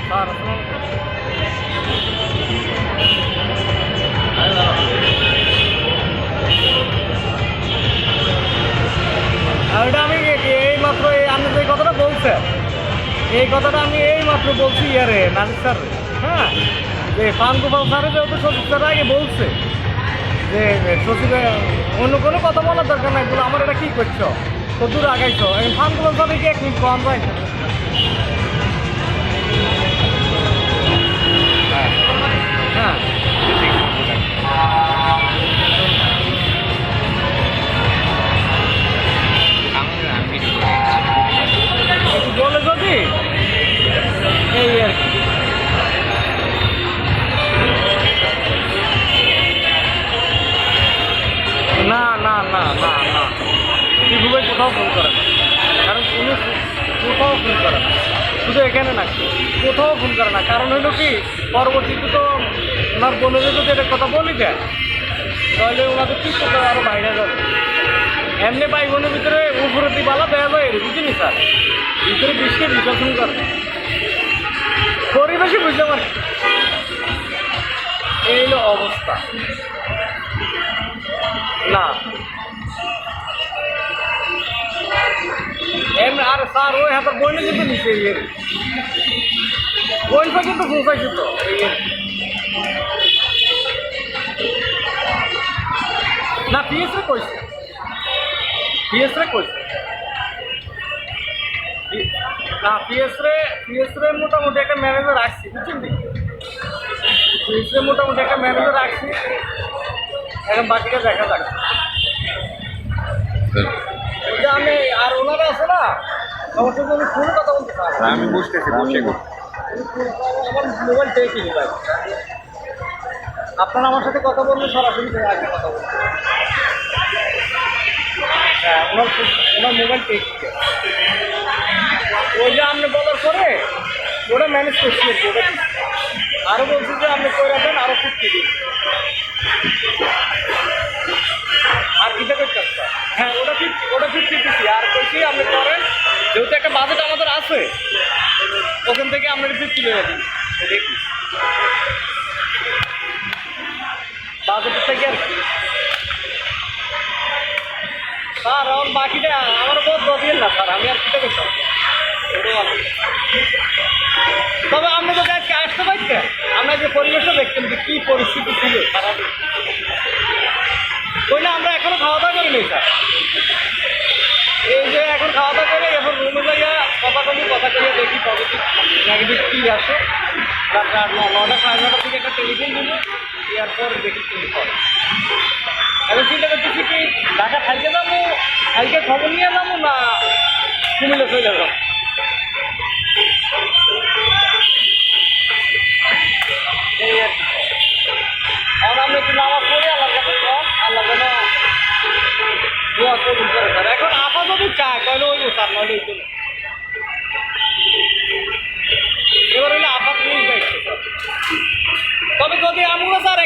Sir ওইটা আমি এই মাত্র আপনি যে কথাটা বলছেন এই কথাটা আমি এই মাত্র বলছি ইয়ারে নাজির স্যার, হ্যাঁ, যে পানগোপাল স্যারে যেহেতু সচিব স্যার আগে বলছে যে সচিবে অন্য কোনো কথা বলার দরকার নাই, বলে আমার এটা কী করছো, তো দূর আগাইছো, পানগোপাল স্যারে কি 1 মিনিট কম যায় না? হ্যাঁ বলে যদি এই আর কি। না না না না না টিপু ভাই কোথাও ফোন করে না, কারণ উনি কোথাও ফোন করে না, শুধু এখানে না কোথাও ফোন করে না। কারণ হইল কি, পরবর্তীতে তো ওনার বোনের যদি এটা কথা বলি যায় তাহলে ওনাদের কি করতে আরও বাইরে যাবে। এমনি ভাই বোনের ভিতরে উপরে দিবালা দেওয়া যায় বুঝিনি স্যার, ভিতরে বৃষ্টি বিশাসন করে পরিবেশে বুঝতে পারি এই হলো অবস্থা। না এমনি আর স্যার ওই হাতের বইনে কিন্তু নিচে বইটা কিন্তু পৌঁছাইছে তো না পিএসরে কইছে, পিএসরে কইছে না পিএসরে মোটামুটি একটা ম্যানেজার রাখছি বুঝছেন নি, পিএসরে মোটামুটি একটা ম্যানেজার রাখছি, এখন বাকিটা দেখা যাক। যে আমি আর ওনারা আছে না আমার সঙ্গে আমি ফোনে কথা বলতে পারি, আমি বুঝতেছি বসে আমার মোবাইল টেকিনি ভাই, আপনারা আমার সাথে কথা বললে সরাসরি আগে কথা বলতে, হ্যাঁ ওনার মোবাইল টেকি ওই যে আপনি বলার পরে ওটা ম্যানেজ করছি আর কি, ওটা আরও বলছি যে আপনি করে রাখবেন আরও 50 দিন আর কিটা করতে হ্যাঁ ওটা 50 দিচ্ছি আর কইছি আপনি করেন, যেহেতু একটা বাজেট আমাদের আছে ওখান থেকে আমরা 50 তুলে রাখি দেখি বাজেট থেকে আর কি। স্যার আমার বাকিটা আমার বহুত বদিয়েন না স্যার, আমি আর কিটা করতাম তবে আপনি তো আজকে আসতে পারতেন, আমরা যে পরিবেশটা দেখতেন যে কী পরিস্থিতি ছিল খারাপ, বললে আমরা এখনও খাওয়া দাওয়া করি নাই স্যার, এই যে এখন খাওয়া দাওয়া করে এখন রুমে যাইয়া কথা করিয়া দেখি পজিটিভ নেগেটিভ কী আসে, রাত 9টা 9:30 থেকে একটা টেলিফোন দিল, এরপর দেখি কী করে। এখন চিন্তা করতেছি কি ঢাকা খাইতে যাবো, খাইকে খবর নিয়ে যাবো না কুমিল্লা চলে যাবো। এই আর কি।